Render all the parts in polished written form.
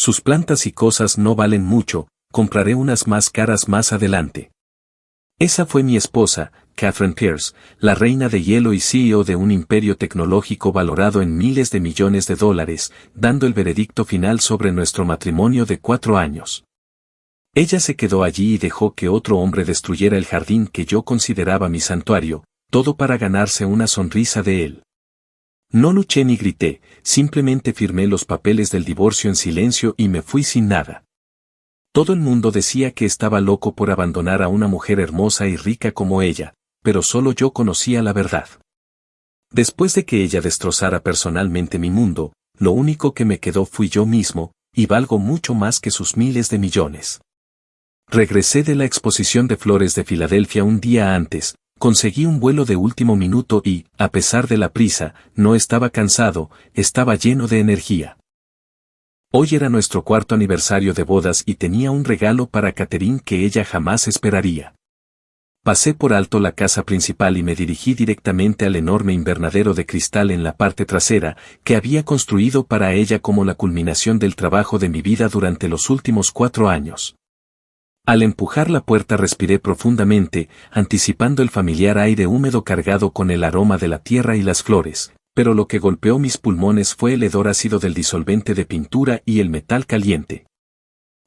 Sus plantas y cosas no valen mucho, compraré unas más caras más adelante. Esa fue mi esposa, Catherine Pierce, la reina de hielo y CEO de un imperio tecnológico valorado en miles de millones de dólares, dando el veredicto final sobre nuestro matrimonio de 4 años. Ella se quedó allí y dejó que otro hombre destruyera el jardín que yo consideraba mi santuario, todo para ganarse una sonrisa de él. No luché ni grité, simplemente firmé los papeles del divorcio en silencio y me fui sin nada. Todo el mundo decía que estaba loco por abandonar a una mujer hermosa y rica como ella, pero solo yo conocía la verdad. Después de que ella destrozara personalmente mi mundo, lo único que me quedó fui yo mismo, y valgo mucho más que sus miles de millones. Regresé de la exposición de flores de Filadelfia un día antes, conseguí un vuelo de último minuto y, a pesar de la prisa, no estaba cansado, estaba lleno de energía. Hoy era nuestro 4º aniversario de bodas y tenía un regalo para Catherine que ella jamás esperaría. Pasé por alto la casa principal y me dirigí directamente al enorme invernadero de cristal en la parte trasera, que había construido para ella como la culminación del trabajo de mi vida durante los últimos 4 años. Al empujar la puerta respiré profundamente, anticipando el familiar aire húmedo cargado con el aroma de la tierra y las flores, pero lo que golpeó mis pulmones fue el hedor ácido del disolvente de pintura y el metal caliente.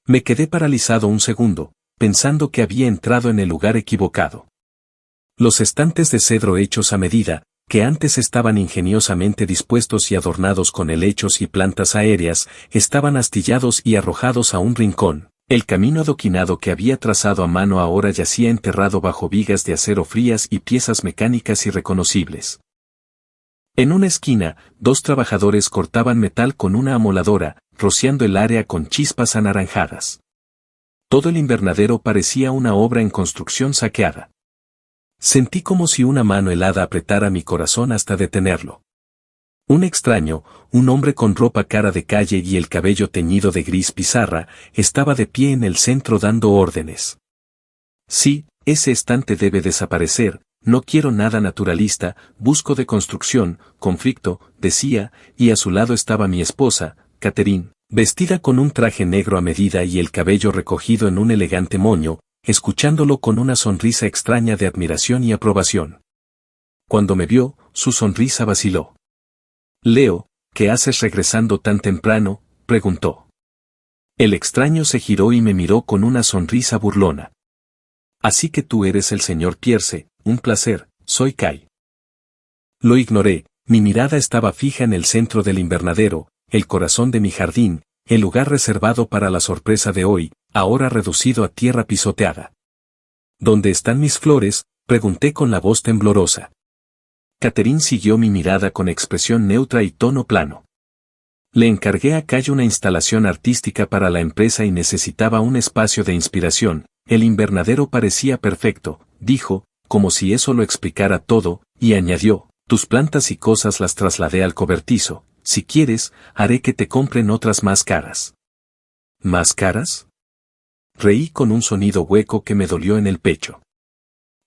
Me quedé paralizado un segundo, pensando que había entrado en el lugar equivocado. Los estantes de cedro hechos a medida, que antes estaban ingeniosamente dispuestos y adornados con helechos y plantas aéreas, estaban astillados y arrojados a un rincón. El camino adoquinado que había trazado a mano ahora yacía enterrado bajo vigas de acero frías y piezas mecánicas irreconocibles. En una esquina, 2 trabajadores cortaban metal con una amoladora, rociando el área con chispas anaranjadas. Todo el invernadero parecía una obra en construcción saqueada. Sentí como si una mano helada apretara mi corazón hasta detenerlo. Un extraño, un hombre con ropa cara de calle y el cabello teñido de gris pizarra, estaba de pie en el centro dando órdenes. Sí, ese estante debe desaparecer, no quiero nada naturalista, busco de construcción, conflicto, decía, y a su lado estaba mi esposa, Catherine, vestida con un traje negro a medida y el cabello recogido en un elegante moño, escuchándolo con una sonrisa extraña de admiración y aprobación. Cuando me vio, su sonrisa vaciló. «Leo, ¿qué haces regresando tan temprano?», preguntó. El extraño se giró y me miró con una sonrisa burlona. «Así que tú eres el señor Pierce, un placer, soy Kai». Lo ignoré, mi mirada estaba fija en el centro del invernadero, el corazón de mi jardín, el lugar reservado para la sorpresa de hoy, ahora reducido a tierra pisoteada. «¿Dónde están mis flores?», pregunté con la voz temblorosa. Catherine siguió mi mirada con expresión neutra y tono plano. Le encargué a Kai una instalación artística para la empresa y necesitaba un espacio de inspiración. El invernadero parecía perfecto, dijo, como si eso lo explicara todo, y añadió, tus plantas y cosas las trasladé al cobertizo, si quieres, haré que te compren otras más caras. ¿Más caras? Reí con un sonido hueco que me dolió en el pecho.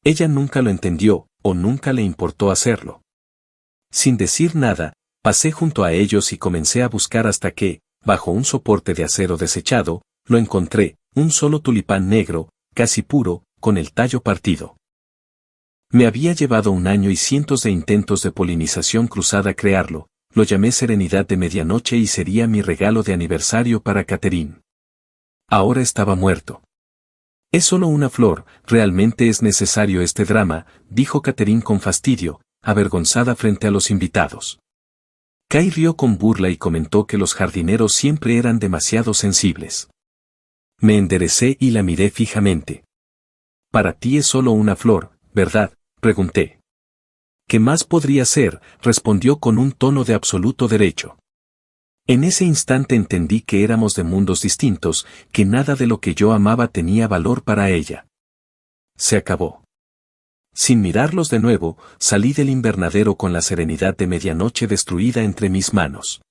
Ella nunca lo entendió, o nunca le importó hacerlo. Sin decir nada, pasé junto a ellos y comencé a buscar hasta que, bajo un soporte de acero desechado, lo encontré, un solo tulipán negro, casi puro, con el tallo partido. Me había llevado 1 año y cientos de intentos de polinización cruzada crearlo, lo llamé Serenidad de Medianoche y sería mi regalo de aniversario para Catherine. Ahora estaba muerto. «Es solo una flor, ¿realmente es necesario este drama?», dijo Catherine con fastidio, avergonzada frente a los invitados. Kai rió con burla y comentó que los jardineros siempre eran demasiado sensibles. Me enderecé y la miré fijamente. «Para ti es solo una flor, ¿verdad?», pregunté. «¿Qué más podría ser?», respondió con un tono de absoluto derecho. En ese instante entendí que éramos de mundos distintos, que nada de lo que yo amaba tenía valor para ella. Se acabó. Sin mirarlos de nuevo, salí del invernadero con la serenidad de medianoche destruida entre mis manos.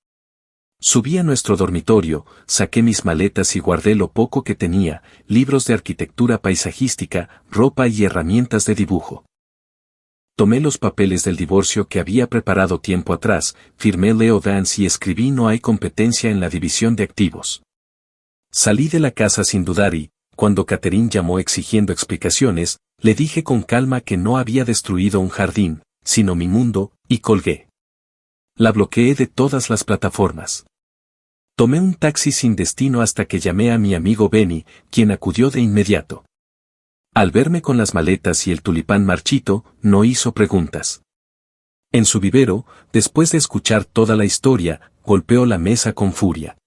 Subí a nuestro dormitorio, saqué mis maletas y guardé lo poco que tenía, libros de arquitectura paisajística, ropa y herramientas de dibujo. Tomé los papeles del divorcio que había preparado tiempo atrás, firmé Leo Dance y escribí no hay competencia en la división de activos. Salí de la casa sin dudar y, cuando Catherine llamó exigiendo explicaciones, le dije con calma que no había destruido un jardín, sino mi mundo, y colgué. La bloqueé de todas las plataformas. Tomé un taxi sin destino hasta que llamé a mi amigo Benny, quien acudió de inmediato. Al verme con las maletas y el tulipán marchito, no hizo preguntas. En su vivero, después de escuchar toda la historia, golpeó la mesa con furia.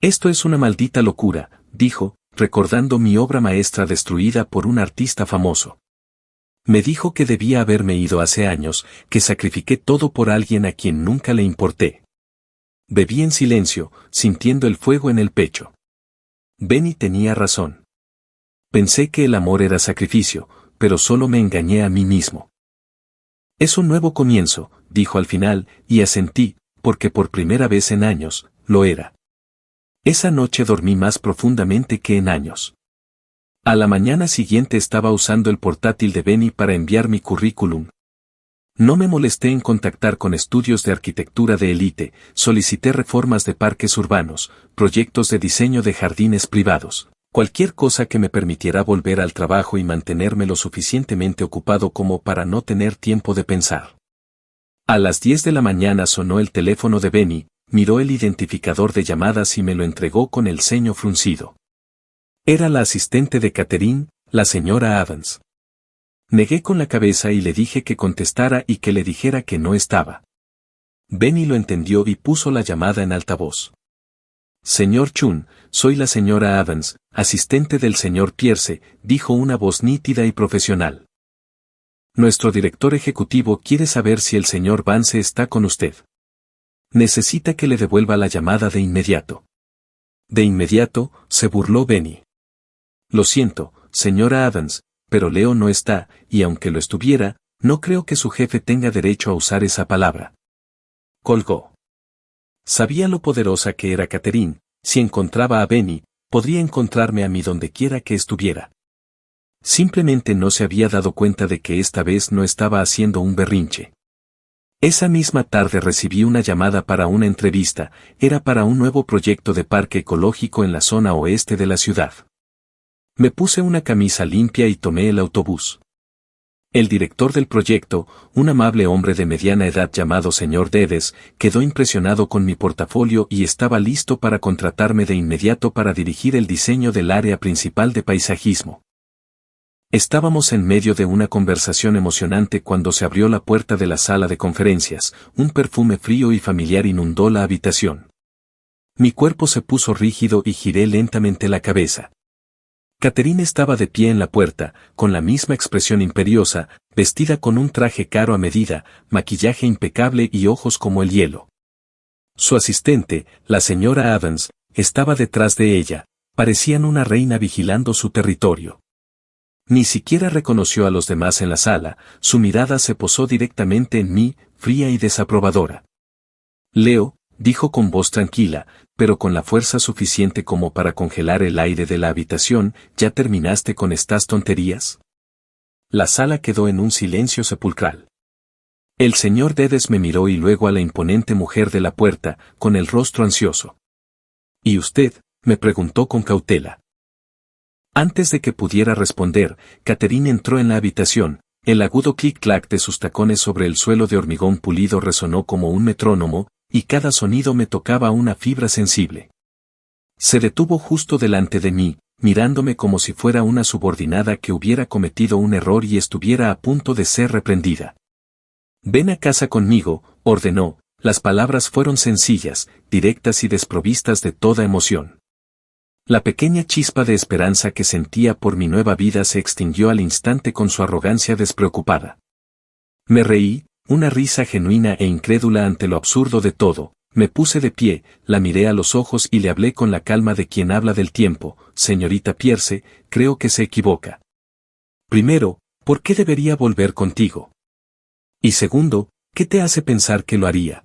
«Esto es una maldita locura», dijo, recordando mi obra maestra destruida por un artista famoso. Me dijo que debía haberme ido hace años, que sacrifiqué todo por alguien a quien nunca le importé. Bebí en silencio, sintiendo el fuego en el pecho. Benny tenía razón. Pensé que el amor era sacrificio, pero solo me engañé a mí mismo. «Es un nuevo comienzo», dijo al final, y asentí, porque por primera vez en años, lo era. Esa noche dormí más profundamente que en años. A la mañana siguiente estaba usando el portátil de Benny para enviar mi currículum. No me molesté en contactar con estudios de arquitectura de élite, solicité reformas de parques urbanos, proyectos de diseño de jardines privados, cualquier cosa que me permitiera volver al trabajo y mantenerme lo suficientemente ocupado como para no tener tiempo de pensar. A las 10 de la mañana sonó el teléfono de Benny, miró el identificador de llamadas y me lo entregó con el ceño fruncido. Era la asistente de Catherine, la señora Adams. Negué con la cabeza y le dije que contestara y que le dijera que no estaba. Benny lo entendió y puso la llamada en altavoz. «Señor Chun, soy la señora Adams, asistente del señor Pierce», dijo una voz nítida y profesional. «Nuestro director ejecutivo quiere saber si el señor Vance está con usted. Necesita que le devuelva la llamada de inmediato». «De inmediato», se burló Benny. «Lo siento, señora Adams, pero Leo no está, y aunque lo estuviera, no creo que su jefe tenga derecho a usar esa palabra». Colgó. Sabía lo poderosa que era Catherine, si encontraba a Benny, podría encontrarme a mí donde quiera que estuviera. Simplemente no se había dado cuenta de que esta vez no estaba haciendo un berrinche. Esa misma tarde recibí una llamada para una entrevista, era para un nuevo proyecto de parque ecológico en la zona oeste de la ciudad. Me puse una camisa limpia y tomé el autobús. El director del proyecto, un amable hombre de mediana edad llamado señor Dedes, quedó impresionado con mi portafolio y estaba listo para contratarme de inmediato para dirigir el diseño del área principal de paisajismo. Estábamos en medio de una conversación emocionante cuando se abrió la puerta de la sala de conferencias, un perfume frío y familiar inundó la habitación. Mi cuerpo se puso rígido y giré lentamente la cabeza. Catherine estaba de pie en la puerta, con la misma expresión imperiosa, vestida con un traje caro a medida, maquillaje impecable y ojos como el hielo. Su asistente, la señora Adams, estaba detrás de ella, parecían una reina vigilando su territorio. Ni siquiera reconoció a los demás en la sala, su mirada se posó directamente en mí, fría y desaprobadora. «Leo», dijo con voz tranquila, pero con la fuerza suficiente como para congelar el aire de la habitación, «¿ya terminaste con estas tonterías?». La sala quedó en un silencio sepulcral. El señor Dedes me miró y luego a la imponente mujer de la puerta, con el rostro ansioso. «¿Y usted?», me preguntó con cautela. Antes de que pudiera responder, Catherine entró en la habitación, el agudo clic-clac de sus tacones sobre el suelo de hormigón pulido resonó como un metrónomo, y cada sonido me tocaba una fibra sensible. Se detuvo justo delante de mí, mirándome como si fuera una subordinada que hubiera cometido un error y estuviera a punto de ser reprendida. «Ven a casa conmigo», ordenó, las palabras fueron sencillas, directas y desprovistas de toda emoción. La pequeña chispa de esperanza que sentía por mi nueva vida se extinguió al instante con su arrogancia despreocupada. Me reí, una risa genuina e incrédula ante lo absurdo de todo, me puse de pie, la miré a los ojos y le hablé con la calma de quien habla del tiempo. «Señorita Pierce, creo que se equivoca. Primero, ¿por qué debería volver contigo? Y segundo, ¿qué te hace pensar que lo haría?».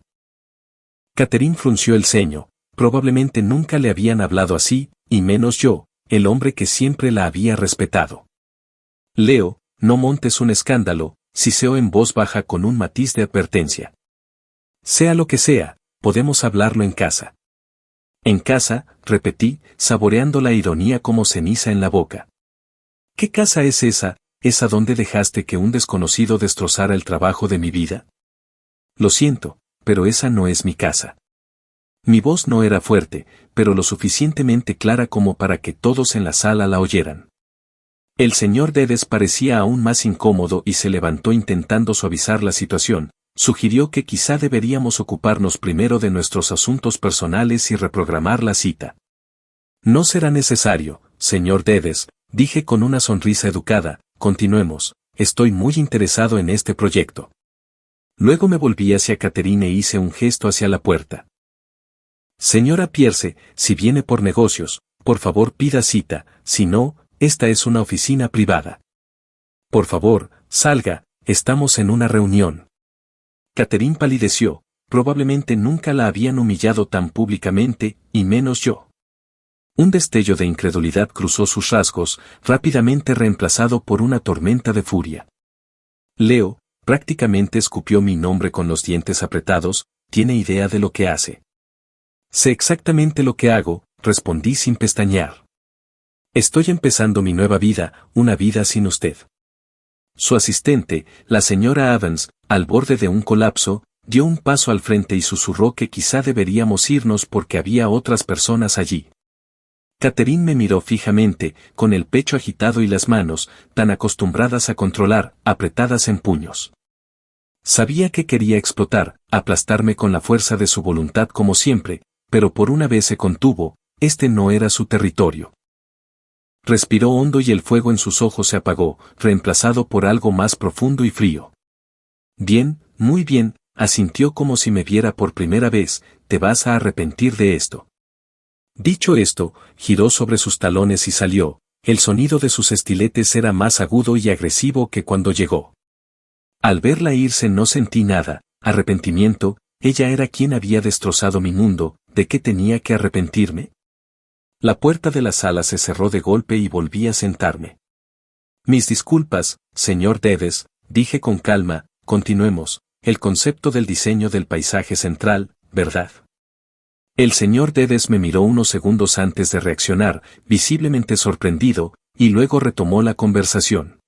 Catherine frunció el ceño, probablemente nunca le habían hablado así, y menos yo, el hombre que siempre la había respetado. «Leo, no montes un escándalo», siseó en voz baja con un matiz de advertencia. «Sea lo que sea, podemos hablarlo en casa». En casa, repetí, saboreando la ironía como ceniza en la boca. ¿Qué casa es esa? ¿Es a donde dejaste que un desconocido destrozara el trabajo de mi vida? Lo siento, pero esa no es mi casa. Mi voz no era fuerte, pero lo suficientemente clara como para que todos en la sala la oyeran. El señor Dedes parecía aún más incómodo y se levantó intentando suavizar la situación. Sugirió que quizá deberíamos ocuparnos primero de nuestros asuntos personales y reprogramar la cita. No será necesario, señor Dedes, dije con una sonrisa educada, continuemos, estoy muy interesado en este proyecto. Luego me volví hacia Catherine e hice un gesto hacia la puerta. Señora Pierce, si viene por negocios, por favor pida cita, si no, esta es una oficina privada. Por favor, salga, estamos en una reunión. Catherine palideció, probablemente nunca la habían humillado tan públicamente, y menos yo. Un destello de incredulidad cruzó sus rasgos, rápidamente reemplazado por una tormenta de furia. Leo, prácticamente escupió mi nombre con los dientes apretados, ¿tiene idea de lo que hace? Sé exactamente lo que hago, respondí sin pestañear. Estoy empezando mi nueva vida, una vida sin usted. Su asistente, la señora Evans, al borde de un colapso, dio un paso al frente y susurró que quizá deberíamos irnos porque había otras personas allí. Catherine me miró fijamente, con el pecho agitado y las manos, tan acostumbradas a controlar, apretadas en puños. Sabía que quería explotar, aplastarme con la fuerza de su voluntad como siempre, pero por una vez se contuvo, este no era su territorio. Respiró hondo y el fuego en sus ojos se apagó, reemplazado por algo más profundo y frío. Bien, muy bien, asintió como si me viera por primera vez, te vas a arrepentir de esto. Dicho esto, giró sobre sus talones y salió, el sonido de sus estiletes era más agudo y agresivo que cuando llegó. Al verla irse no sentí nada, arrepentimiento, ella era quien había destrozado mi mundo, ¿de qué tenía que arrepentirme? La puerta de la sala se cerró de golpe y volví a sentarme. Mis disculpas, señor Dedes, dije con calma, continuemos, el concepto del diseño del paisaje central, ¿verdad? El señor Dedes me miró unos segundos antes de reaccionar, visiblemente sorprendido, y luego retomó la conversación.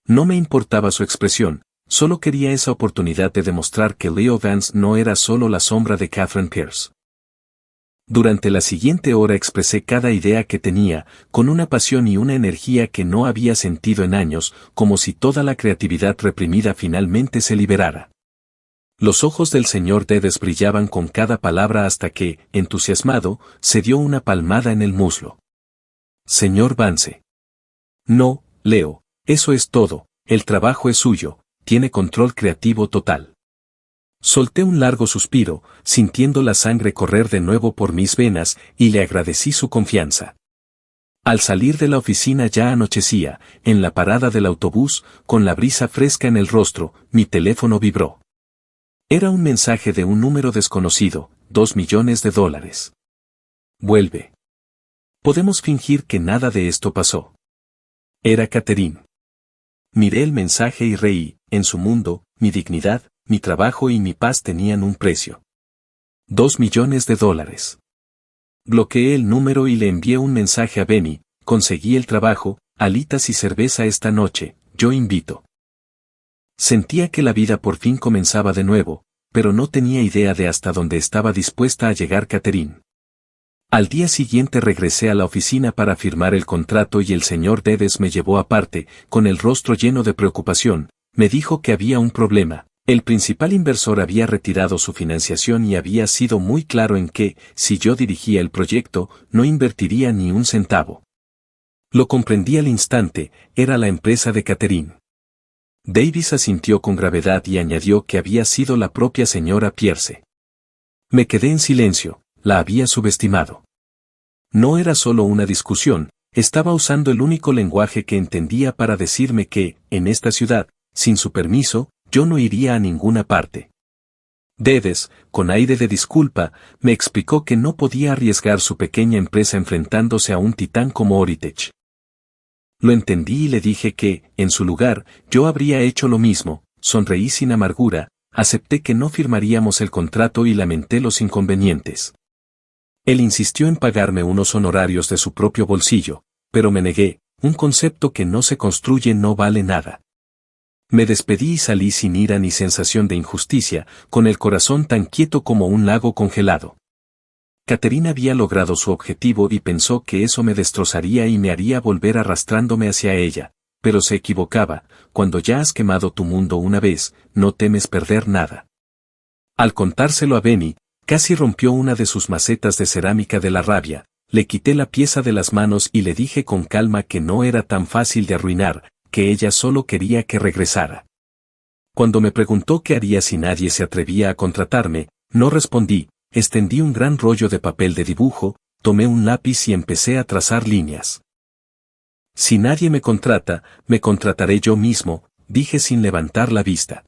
No me importaba su expresión, solo quería esa oportunidad de demostrar que Leo Vance no era solo la sombra de Catherine Pierce. Durante la siguiente hora expresé cada idea que tenía, con una pasión y una energía que no había sentido en años, como si toda la creatividad reprimida finalmente se liberara. Los ojos del señor Dedes brillaban con cada palabra hasta que, entusiasmado, se dio una palmada en el muslo. Señor Vance. No, Leo, eso es todo, el trabajo es suyo, tiene control creativo total. Solté un largo suspiro, sintiendo la sangre correr de nuevo por mis venas, y le agradecí su confianza. Al salir de la oficina ya anochecía, en la parada del autobús, con la brisa fresca en el rostro, mi teléfono vibró. Era un mensaje de un número desconocido, $2 millones. Vuelve. Podemos fingir que nada de esto pasó. Era Catherine. Miré el mensaje y reí, en su mundo, mi dignidad, mi trabajo y mi paz tenían un precio. $2 millones. Bloqueé el número y le envié un mensaje a Benny, conseguí el trabajo, alitas y cerveza esta noche, yo invito. Sentía que la vida por fin comenzaba de nuevo, pero no tenía idea de hasta dónde estaba dispuesta a llegar Catherine. Al día siguiente regresé a la oficina para firmar el contrato y el señor Dedes me llevó aparte, con el rostro lleno de preocupación, me dijo que había un problema. El principal inversor había retirado su financiación y había sido muy claro en que, si yo dirigía el proyecto, no invertiría ni un centavo. Lo comprendí al instante, era la empresa de Catherine. Davis asintió con gravedad y añadió que había sido la propia señora Pierce. Me quedé en silencio, la había subestimado. No era solo una discusión, estaba usando el único lenguaje que entendía para decirme que, en esta ciudad, sin su permiso, yo no iría a ninguna parte. Dedes, con aire de disculpa, me explicó que no podía arriesgar su pequeña empresa enfrentándose a un titán como Oritech. Lo entendí y le dije que, en su lugar, yo habría hecho lo mismo, sonreí sin amargura, acepté que no firmaríamos el contrato y lamenté los inconvenientes. Él insistió en pagarme unos honorarios de su propio bolsillo, pero me negué, un concepto que no se construye no vale nada. Me despedí y salí sin ira ni sensación de injusticia, con el corazón tan quieto como un lago congelado. Catherine había logrado su objetivo y pensó que eso me destrozaría y me haría volver arrastrándome hacia ella, pero se equivocaba. Cuando ya has quemado tu mundo una vez, no temes perder nada. Al contárselo a Benny, casi rompió una de sus macetas de cerámica de la rabia, le quité la pieza de las manos y le dije con calma que no era tan fácil de arruinar, que ella solo quería que regresara. Cuando me preguntó qué haría si nadie se atrevía a contratarme, no respondí, extendí un gran rollo de papel de dibujo, tomé un lápiz y empecé a trazar líneas. Si nadie me contrata, me contrataré yo mismo, dije sin levantar la vista.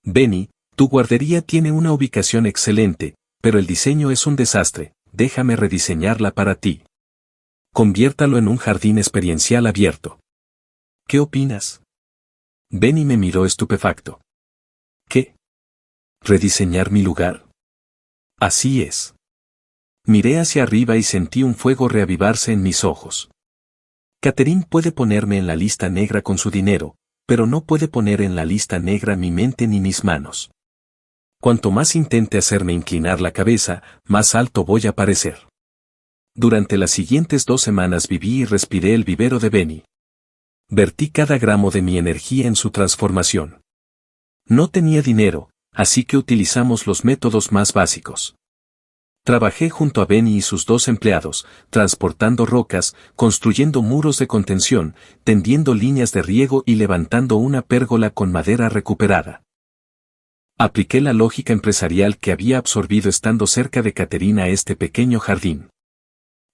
Benny, tu guardería tiene una ubicación excelente, pero el diseño es un desastre, déjame rediseñarla para ti. Conviértalo en un jardín experiencial abierto. ¿Qué opinas? Benny me miró estupefacto. ¿Qué? ¿Rediseñar mi lugar? Así es. Miré hacia arriba y sentí un fuego reavivarse en mis ojos. Catherine puede ponerme en la lista negra con su dinero, pero no puede poner en la lista negra mi mente ni mis manos. Cuanto más intente hacerme inclinar la cabeza, más alto voy a parecer. Durante las siguientes 2 semanas viví y respiré el vivero de Benny. Vertí cada gramo de mi energía en su transformación. No tenía dinero, así que utilizamos los métodos más básicos. Trabajé junto a Benny y sus 2 empleados, transportando rocas, construyendo muros de contención, tendiendo líneas de riego y levantando una pérgola con madera recuperada. Apliqué la lógica empresarial que había absorbido estando cerca de Catherine a este pequeño jardín.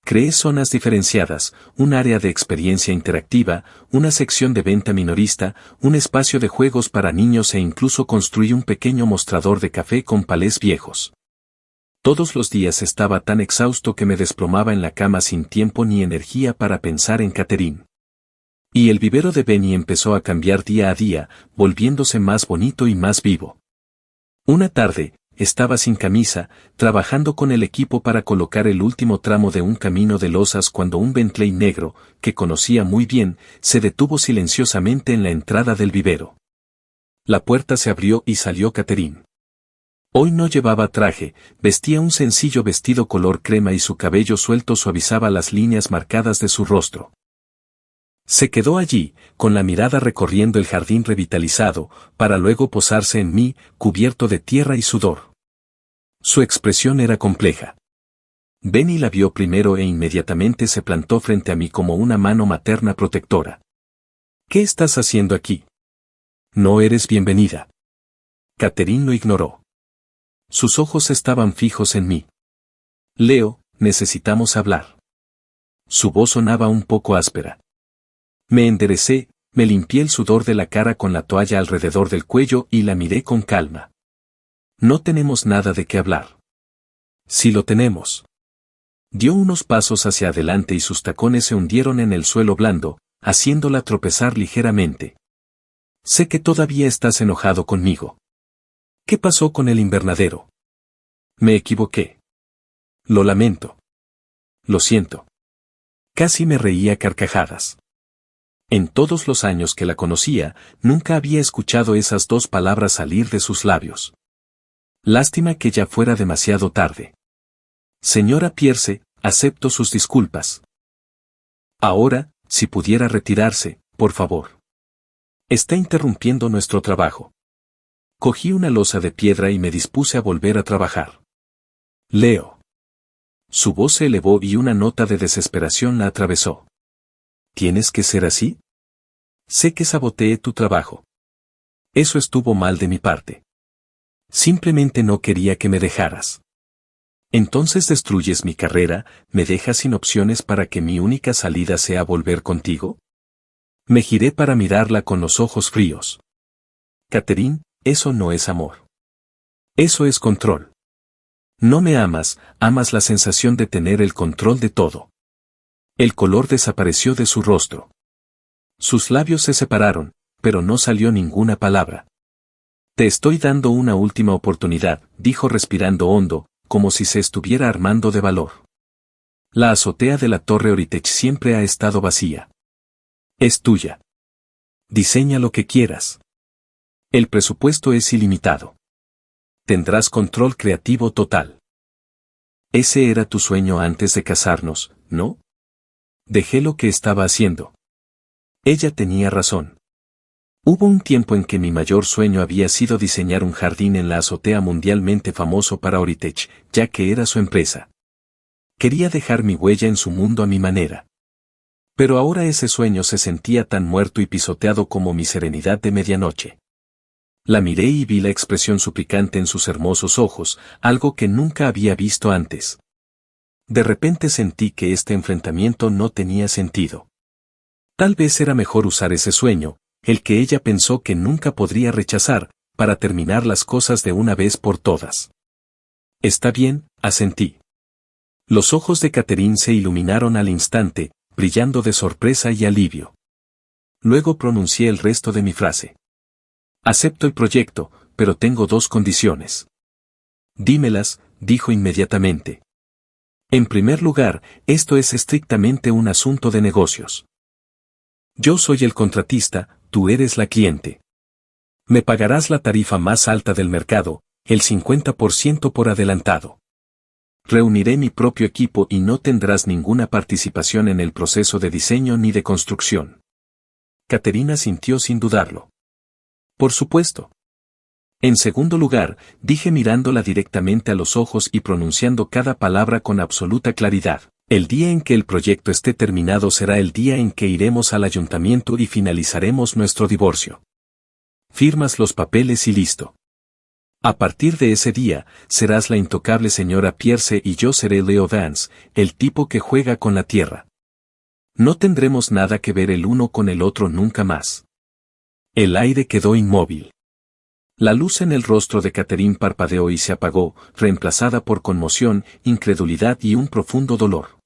Creé zonas diferenciadas, un área de experiencia interactiva, una sección de venta minorista, un espacio de juegos para niños e incluso construí un pequeño mostrador de café con palés viejos. Todos los días estaba tan exhausto que me desplomaba en la cama sin tiempo ni energía para pensar en Catherine. Y el vivero de Benny empezó a cambiar día a día, volviéndose más bonito y más vivo. Una tarde, estaba sin camisa, trabajando con el equipo para colocar el último tramo de un camino de losas cuando un Bentley negro, que conocía muy bien, se detuvo silenciosamente en la entrada del vivero. La puerta se abrió y salió Catherine. Hoy no llevaba traje, vestía un sencillo vestido color crema y su cabello suelto suavizaba las líneas marcadas de su rostro. Se quedó allí, con la mirada recorriendo el jardín revitalizado, para luego posarse en mí, cubierto de tierra y sudor. Su expresión era compleja. Benny la vio primero e inmediatamente se plantó frente a mí como una mano materna protectora. ¿Qué estás haciendo aquí? No eres bienvenida. Catherine lo ignoró. Sus ojos estaban fijos en mí. Leo, necesitamos hablar. Su voz sonaba un poco áspera. Me enderecé, me limpié el sudor de la cara con la toalla alrededor del cuello y la miré con calma. No tenemos nada de qué hablar. Sí lo tenemos. Dio unos pasos hacia adelante y sus tacones se hundieron en el suelo blando, haciéndola tropezar ligeramente. Sé que todavía estás enojado conmigo. ¿Qué pasó con el invernadero? Me equivoqué. Lo lamento. Lo siento. Casi me reía a carcajadas. En todos los años que la conocía, nunca había escuchado esas 2 palabras salir de sus labios. Lástima que ya fuera demasiado tarde. Señora Pierce, acepto sus disculpas. Ahora, si pudiera retirarse, por favor. Está interrumpiendo nuestro trabajo. Cogí una losa de piedra y me dispuse a volver a trabajar. Leo. Su voz se elevó y una nota de desesperación la atravesó. ¿Tienes que ser así? Sé que saboteé tu trabajo. Eso estuvo mal de mi parte. Simplemente no quería que me dejaras. Entonces destruyes mi carrera, me dejas sin opciones para que mi única salida sea volver contigo. Me giré para mirarla con los ojos fríos. Catherine, eso no es amor. Eso es control. No me amas, amas la sensación de tener el control de todo. El color desapareció de su rostro. Sus labios se separaron, pero no salió ninguna palabra. Te estoy dando una última oportunidad, dijo respirando hondo, como si se estuviera armando de valor. La azotea de la Torre Oritech siempre ha estado vacía. Es tuya. Diseña lo que quieras. El presupuesto es ilimitado. Tendrás control creativo total. Ese era tu sueño antes de casarnos, ¿no? Dejé lo que estaba haciendo. Ella tenía razón. Hubo un tiempo en que mi mayor sueño había sido diseñar un jardín en la azotea mundialmente famoso para Oritech, ya que era su empresa. Quería dejar mi huella en su mundo a mi manera. Pero ahora ese sueño se sentía tan muerto y pisoteado como mi serenidad de medianoche. La miré y vi la expresión suplicante en sus hermosos ojos, algo que nunca había visto antes. De repente sentí que este enfrentamiento no tenía sentido. Tal vez era mejor usar ese sueño, el que ella pensó que nunca podría rechazar, para terminar las cosas de una vez por todas. Está bien, asentí. Los ojos de Catherine se iluminaron al instante, brillando de sorpresa y alivio. Luego pronuncié el resto de mi frase. Acepto el proyecto, pero tengo dos condiciones. Dímelas, dijo inmediatamente. En primer lugar, esto es estrictamente un asunto de negocios. Yo soy el contratista, tú eres la cliente. Me pagarás la tarifa más alta del mercado, el 50% por adelantado. Reuniré mi propio equipo y no tendrás ninguna participación en el proceso de diseño ni de construcción. Caterina sintió sin dudarlo. Por supuesto. En segundo lugar, dije mirándola directamente a los ojos y pronunciando cada palabra con absoluta claridad. El día en que el proyecto esté terminado será el día en que iremos al ayuntamiento y finalizaremos nuestro divorcio. Firmas los papeles y listo. A partir de ese día, serás la intocable señora Pierce y yo seré Leo Vance, el tipo que juega con la tierra. No tendremos nada que ver el uno con el otro nunca más. El aire quedó inmóvil. La luz en el rostro de Catherine parpadeó y se apagó, reemplazada por conmoción, incredulidad y un profundo dolor.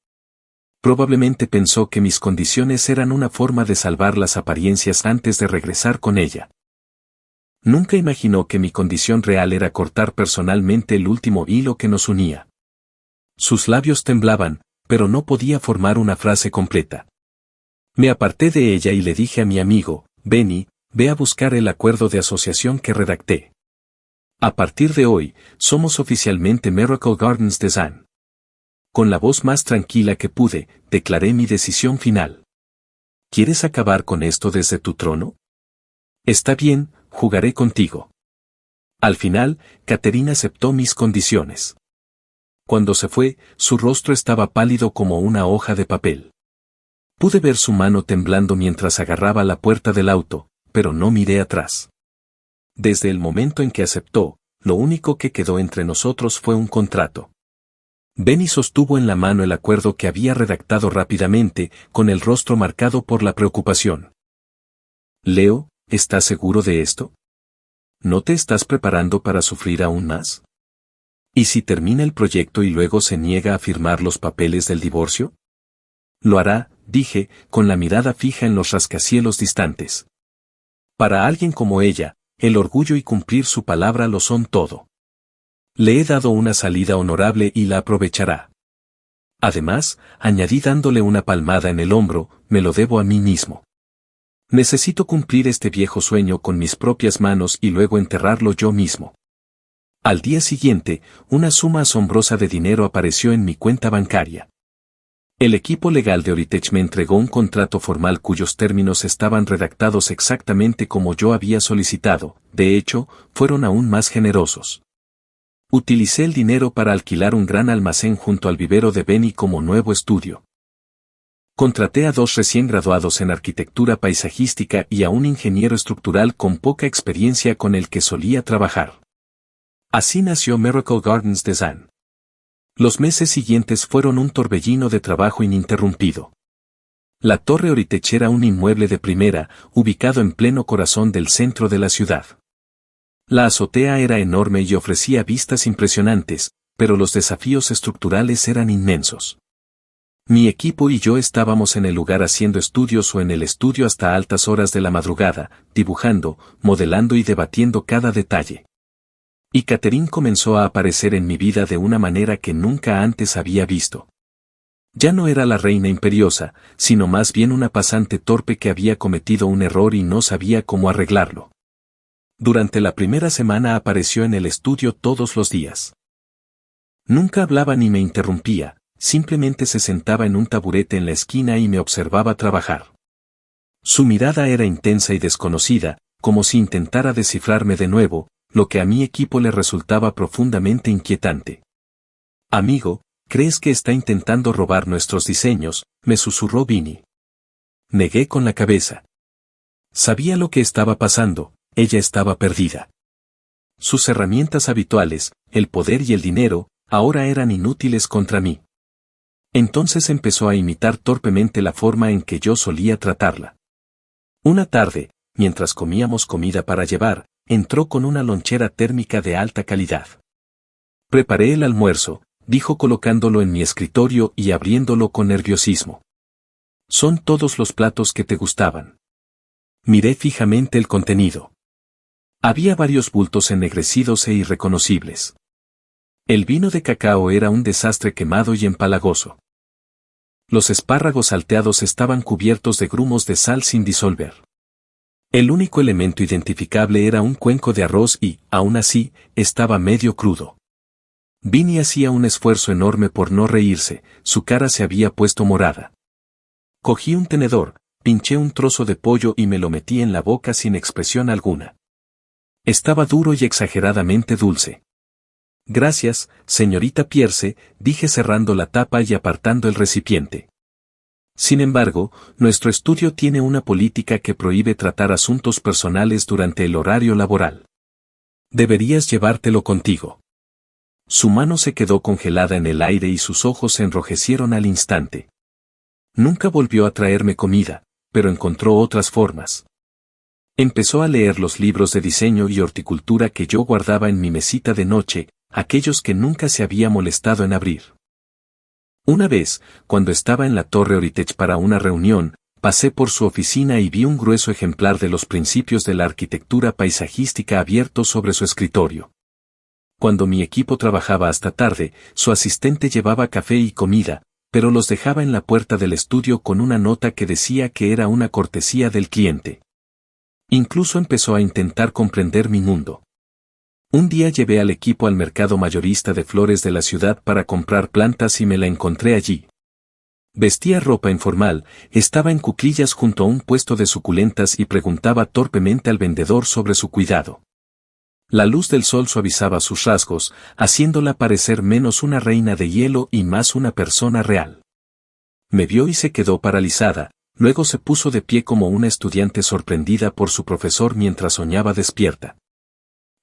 Probablemente pensó que mis condiciones eran una forma de salvar las apariencias antes de regresar con ella. Nunca imaginó que mi condición real era cortar personalmente el último hilo que nos unía. Sus labios temblaban, pero no podía formar una frase completa. Me aparté de ella y le dije a mi amigo, Benny, ve a buscar el acuerdo de asociación que redacté. A partir de hoy, somos oficialmente Miracle Gardens Design. Con la voz más tranquila que pude, declaré mi decisión final. ¿Quieres acabar con esto desde tu trono? Está bien, jugaré contigo. Al final, Caterina aceptó mis condiciones. Cuando se fue, su rostro estaba pálido como una hoja de papel. Pude ver su mano temblando mientras agarraba la puerta del auto, pero no miré atrás. Desde el momento en que aceptó, lo único que quedó entre nosotros fue un contrato. Benny sostuvo en la mano el acuerdo que había redactado rápidamente, con el rostro marcado por la preocupación. Leo, ¿estás seguro de esto? ¿No te estás preparando para sufrir aún más? ¿Y si termina el proyecto y luego se niega a firmar los papeles del divorcio? Lo hará, dije, con la mirada fija en los rascacielos distantes. Para alguien como ella, el orgullo y cumplir su palabra lo son todo. Le he dado una salida honorable y la aprovechará. Además, añadí dándole una palmada en el hombro, me lo debo a mí mismo. Necesito cumplir este viejo sueño con mis propias manos y luego enterrarlo yo mismo. Al día siguiente, una suma asombrosa de dinero apareció en mi cuenta bancaria. El equipo legal de Oritech me entregó un contrato formal cuyos términos estaban redactados exactamente como yo había solicitado, de hecho, fueron aún más generosos. Utilicé el dinero para alquilar un gran almacén junto al vivero de Benny como nuevo estudio. Contraté a 2 recién graduados en arquitectura paisajística y a un ingeniero estructural con poca experiencia con el que solía trabajar. Así nació Miracle Gardens Design. Los meses siguientes fueron un torbellino de trabajo ininterrumpido. La Torre Oritech era un inmueble de primera, ubicado en pleno corazón del centro de la ciudad. La azotea era enorme y ofrecía vistas impresionantes, pero los desafíos estructurales eran inmensos. Mi equipo y yo estábamos en el lugar haciendo estudios o en el estudio hasta altas horas de la madrugada, dibujando, modelando y debatiendo cada detalle. Y Catherine comenzó a aparecer en mi vida de una manera que nunca antes había visto. Ya no era la reina imperiosa, sino más bien una pasante torpe que había cometido un error y no sabía cómo arreglarlo. Durante la primera semana apareció en el estudio todos los días. Nunca hablaba ni me interrumpía, simplemente se sentaba en un taburete en la esquina y me observaba trabajar. Su mirada era intensa y desconocida, como si intentara descifrarme de nuevo, lo que a mi equipo le resultaba profundamente inquietante. Amigo, ¿crees que está intentando robar nuestros diseños?, me susurró Vinnie. Negué con la cabeza. Sabía lo que estaba pasando, ella estaba perdida. Sus herramientas habituales, el poder y el dinero, ahora eran inútiles contra mí. Entonces empezó a imitar torpemente la forma en que yo solía tratarla. Una tarde, mientras comíamos comida para llevar, entró con una lonchera térmica de alta calidad. Preparé el almuerzo, dijo colocándolo en mi escritorio y abriéndolo con nerviosismo. Son todos los platos que te gustaban. Miré fijamente el contenido. Había varios bultos ennegrecidos e irreconocibles. El vino de cacao era un desastre quemado y empalagoso. Los espárragos salteados estaban cubiertos de grumos de sal sin disolver. El único elemento identificable era un cuenco de arroz y, aún así, estaba medio crudo. Vinnie hacía un esfuerzo enorme por no reírse, su cara se había puesto morada. Cogí un tenedor, pinché un trozo de pollo y me lo metí en la boca sin expresión alguna. Estaba duro y exageradamente dulce. Gracias, señorita Pierce, dije cerrando la tapa y apartando el recipiente. Sin embargo, nuestro estudio tiene una política que prohíbe tratar asuntos personales durante el horario laboral. Deberías llevártelo contigo. Su mano se quedó congelada en el aire y sus ojos se enrojecieron al instante. Nunca volvió a traerme comida, pero encontró otras formas. Empezó a leer los libros de diseño y horticultura que yo guardaba en mi mesita de noche, aquellos que nunca se había molestado en abrir. Una vez, cuando estaba en la Torre Heritage para una reunión, pasé por su oficina y vi un grueso ejemplar de los principios de la arquitectura paisajística abierto sobre su escritorio. Cuando mi equipo trabajaba hasta tarde, su asistente llevaba café y comida, pero los dejaba en la puerta del estudio con una nota que decía que era una cortesía del cliente. Incluso empezó a intentar comprender mi mundo. Un día llevé al equipo al mercado mayorista de flores de la ciudad para comprar plantas y me la encontré allí. Vestía ropa informal, estaba en cuclillas junto a un puesto de suculentas y preguntaba torpemente al vendedor sobre su cuidado. La luz del sol suavizaba sus rasgos, haciéndola parecer menos una reina de hielo y más una persona real. Me vio y se quedó paralizada, luego se puso de pie como una estudiante sorprendida por su profesor mientras soñaba despierta.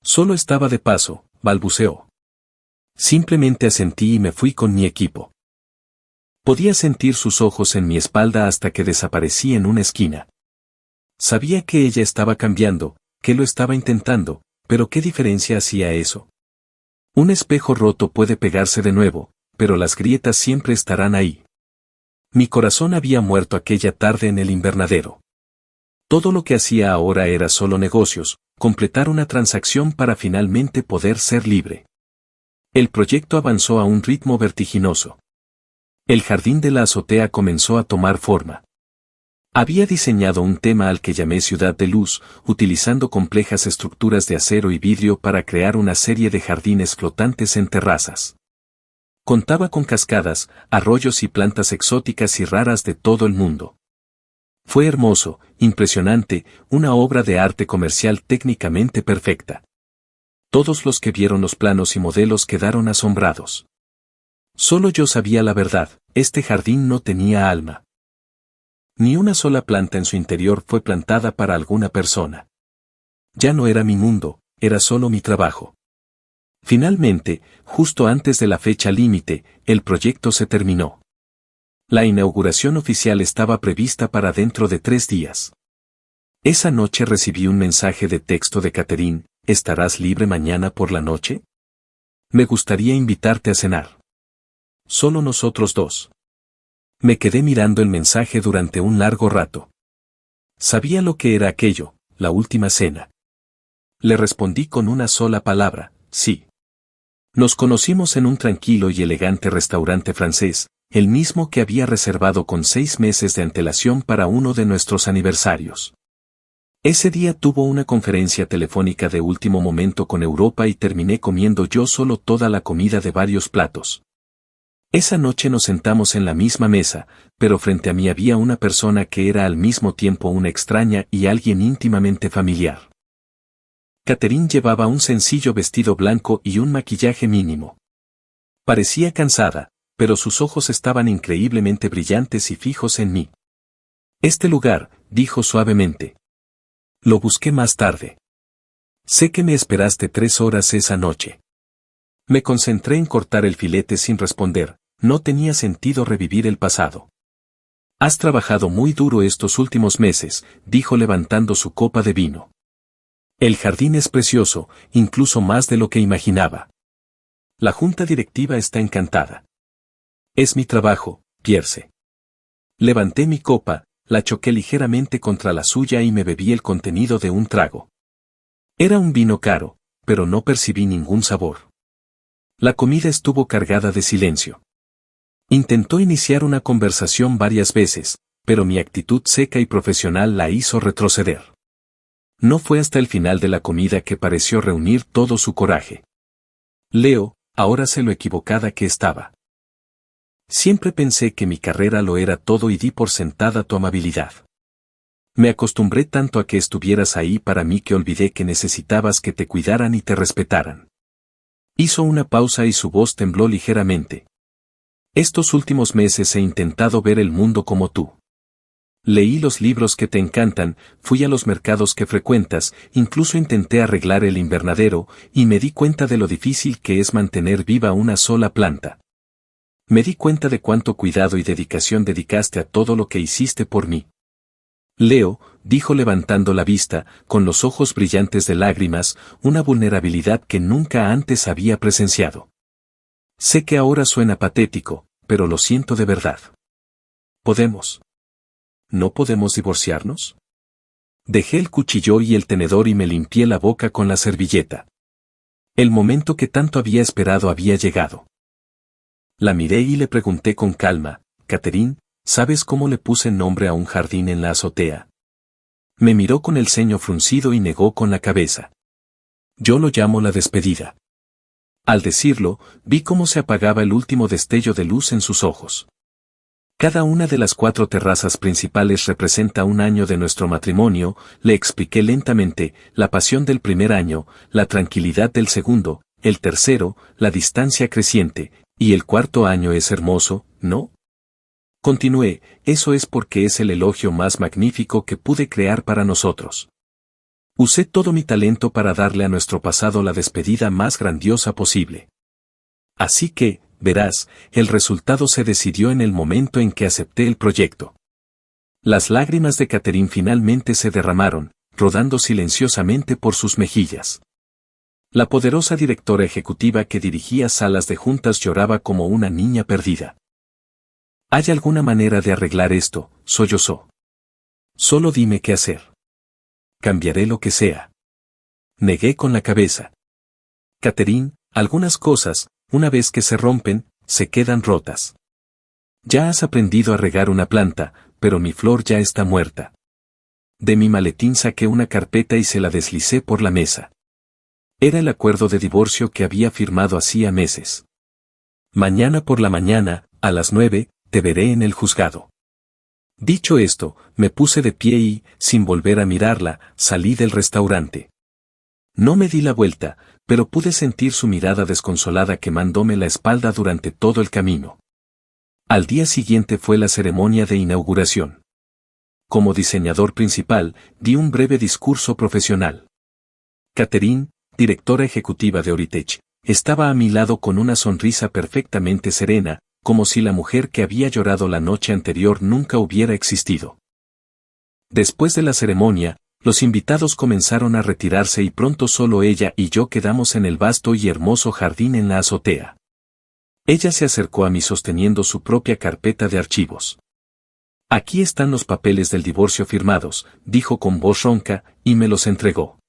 Solo estaba de paso, balbuceó. Simplemente asentí y me fui con mi equipo. Podía sentir sus ojos en mi espalda hasta que desaparecí en una esquina. Sabía que ella estaba cambiando, que lo estaba intentando, pero ¿qué diferencia hacía eso? Un espejo roto puede pegarse de nuevo, pero las grietas siempre estarán ahí. Mi corazón había muerto aquella tarde en el invernadero. Todo lo que hacía ahora era solo negocios, completar una transacción para finalmente poder ser libre. El proyecto avanzó a un ritmo vertiginoso. El jardín de la azotea comenzó a tomar forma. Había diseñado un tema al que llamé Ciudad de Luz, utilizando complejas estructuras de acero y vidrio para crear una serie de jardines flotantes en terrazas. Contaba con cascadas, arroyos y plantas exóticas y raras de todo el mundo. Fue hermoso, impresionante, una obra de arte comercial técnicamente perfecta. Todos los que vieron los planos y modelos quedaron asombrados. Solo yo sabía la verdad, este jardín no tenía alma. Ni una sola planta en su interior fue plantada para alguna persona. Ya no era mi mundo, era solo mi trabajo. Finalmente, justo antes de la fecha límite, el proyecto se terminó. La inauguración oficial estaba prevista para dentro de 3 días. Esa noche recibí un mensaje de texto de Catherine: ¿estarás libre mañana por la noche? Me gustaría invitarte a cenar. Solo nosotros dos. Me quedé mirando el mensaje durante un largo rato. Sabía lo que era aquello, la última cena. Le respondí con una sola palabra: sí. Nos conocimos en un tranquilo y elegante restaurante francés, el mismo que había reservado con 6 meses de antelación para uno de nuestros aniversarios. Ese día tuvo una conferencia telefónica de último momento con Europa y terminé comiendo yo solo toda la comida de varios platos. Esa noche nos sentamos en la misma mesa, pero frente a mí había una persona que era al mismo tiempo una extraña y alguien íntimamente familiar. Catherine llevaba un sencillo vestido blanco y un maquillaje mínimo. Parecía cansada, pero sus ojos estaban increíblemente brillantes y fijos en mí. Este lugar, dijo suavemente. Lo busqué más tarde. Sé que me esperaste 3 horas esa noche. Me concentré en cortar el filete sin responder, no tenía sentido revivir el pasado. Has trabajado muy duro estos últimos meses, dijo levantando su copa de vino. El jardín es precioso, incluso más de lo que imaginaba. La junta directiva está encantada. Es mi trabajo, Pierce. Levanté mi copa, la choqué ligeramente contra la suya y me bebí el contenido de un trago. Era un vino caro, pero no percibí ningún sabor. La comida estuvo cargada de silencio. Intentó iniciar una conversación varias veces, pero mi actitud seca y profesional la hizo retroceder. No fue hasta el final de la comida que pareció reunir todo su coraje. Leo, ahora sé lo equivocada que estaba. Siempre pensé que mi carrera lo era todo y di por sentada tu amabilidad. Me acostumbré tanto a que estuvieras ahí para mí que olvidé que necesitabas que te cuidaran y te respetaran. Hizo una pausa y su voz tembló ligeramente. Estos últimos meses he intentado ver el mundo como tú. Leí los libros que te encantan, fui a los mercados que frecuentas, incluso intenté arreglar el invernadero, y me di cuenta de lo difícil que es mantener viva una sola planta. Me di cuenta de cuánto cuidado y dedicación dedicaste a todo lo que hiciste por mí. Leo, dijo levantando la vista, con los ojos brillantes de lágrimas, una vulnerabilidad que nunca antes había presenciado. Sé que ahora suena patético, pero lo siento de verdad. ¿No podemos divorciarnos? Dejé el cuchillo y el tenedor y me limpié la boca con la servilleta. El momento que tanto había esperado había llegado. La miré y le pregunté con calma, Catherine, ¿sabes cómo le puse nombre a un jardín en la azotea? Me miró con el ceño fruncido y negó con la cabeza. Yo lo llamo la despedida. Al decirlo, vi cómo se apagaba el último destello de luz en sus ojos. Cada una de las 4 terrazas principales representa un año de nuestro matrimonio, le expliqué lentamente, la pasión del primer año, la tranquilidad del segundo, el tercero, la distancia creciente, y el 4.º año es hermoso, ¿no? Continué, eso es porque es el elogio más magnífico que pude crear para nosotros. Usé todo mi talento para darle a nuestro pasado la despedida más grandiosa posible. Así que, verás, el resultado se decidió en el momento en que acepté el proyecto. Las lágrimas de Catherine finalmente se derramaron, rodando silenciosamente por sus mejillas. La poderosa directora ejecutiva que dirigía salas de juntas lloraba como una niña perdida. ¿Hay alguna manera de arreglar esto?, sollozó. Solo dime qué hacer. Cambiaré lo que sea. Negué con la cabeza. Catherine, algunas cosas, una vez que se rompen, se quedan rotas. Ya has aprendido a regar una planta, pero mi flor ya está muerta. De mi maletín saqué una carpeta y se la deslicé por la mesa. Era el acuerdo de divorcio que había firmado hacía meses. Mañana por la mañana, a las 9, te veré en el juzgado. Dicho esto, me puse de pie y, sin volver a mirarla, salí del restaurante. No me di la vuelta, pero pude sentir su mirada desconsolada quemándome la espalda durante todo el camino. Al día siguiente fue la ceremonia de inauguración. Como diseñador principal, di un breve discurso profesional. Catherine, directora ejecutiva de Oritech, estaba a mi lado con una sonrisa perfectamente serena, como si la mujer que había llorado la noche anterior nunca hubiera existido. Después de la ceremonia, los invitados comenzaron a retirarse y pronto solo ella y yo quedamos en el vasto y hermoso jardín en la azotea. Ella se acercó a mí sosteniendo su propia carpeta de archivos. Aquí están los papeles del divorcio firmados, dijo con voz ronca, y me los entregó.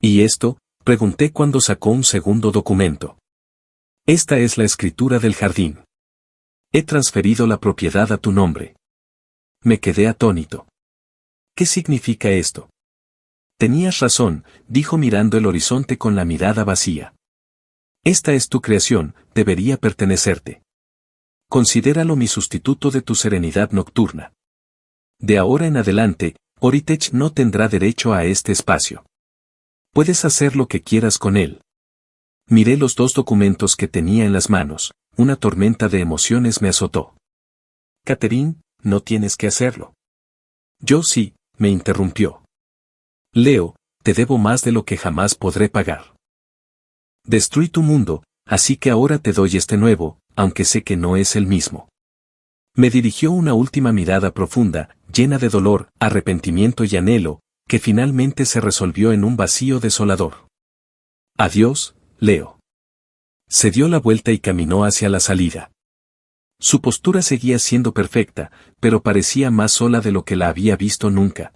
¿Y esto? Pregunté cuando sacó un segundo documento. Esta es la escritura del jardín. He transferido la propiedad a tu nombre. Me quedé atónito. ¿Qué significa esto? Tenías razón, dijo mirando el horizonte con la mirada vacía. Esta es tu creación, debería pertenecerte. Considéralo mi sustituto de tu serenidad nocturna. De ahora en adelante, Oritech no tendrá derecho a este espacio. Puedes hacer lo que quieras con él. Miré los dos documentos que tenía en las manos, una tormenta de emociones me azotó. Catherine, no tienes que hacerlo. Yo sí, me interrumpió. Leo, te debo más de lo que jamás podré pagar. Destruí tu mundo, así que ahora te doy este nuevo, aunque sé que no es el mismo. Me dirigió una última mirada profunda, llena de dolor, arrepentimiento y anhelo, que finalmente se resolvió en un vacío desolador. Adiós, Leo. Se dio la vuelta y caminó hacia la salida. Su postura seguía siendo perfecta, pero parecía más sola de lo que la había visto nunca.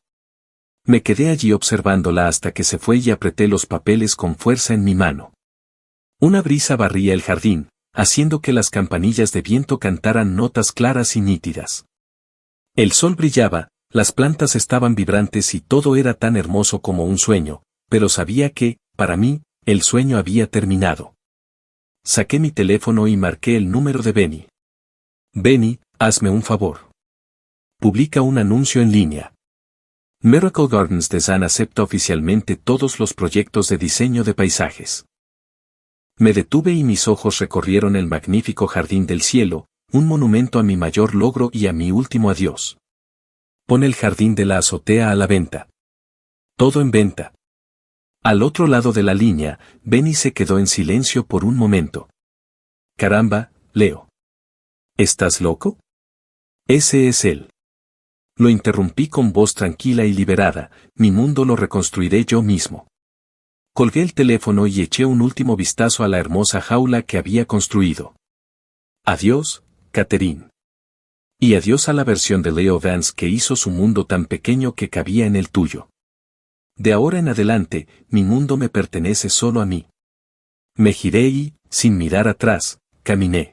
Me quedé allí observándola hasta que se fue y apreté los papeles con fuerza en mi mano. Una brisa barría el jardín, haciendo que las campanillas de viento cantaran notas claras y nítidas. El sol brillaba, las plantas estaban vibrantes y todo era tan hermoso como un sueño, pero sabía que, para mí, el sueño había terminado. Saqué mi teléfono y marqué el número de Benny. Benny, hazme un favor. Publica un anuncio en línea. Miracle Gardens Design acepta oficialmente todos los proyectos de diseño de paisajes. Me detuve y mis ojos recorrieron el magnífico jardín del cielo, un monumento a mi mayor logro y a mi último adiós. Pon el jardín de la azotea a la venta. Todo en venta. Al otro lado de la línea, Benny se quedó en silencio por un momento. Caramba, Leo. ¿Estás loco? Ese es él. Lo interrumpí con voz tranquila y liberada, mi mundo lo reconstruiré yo mismo. Colgué el teléfono y eché un último vistazo a la hermosa jaula que había construido. Adiós, Catherine. Y adiós a la versión de Leo Vance que hizo su mundo tan pequeño que cabía en el tuyo. De ahora en adelante, mi mundo me pertenece solo a mí. Me giré y, sin mirar atrás, caminé.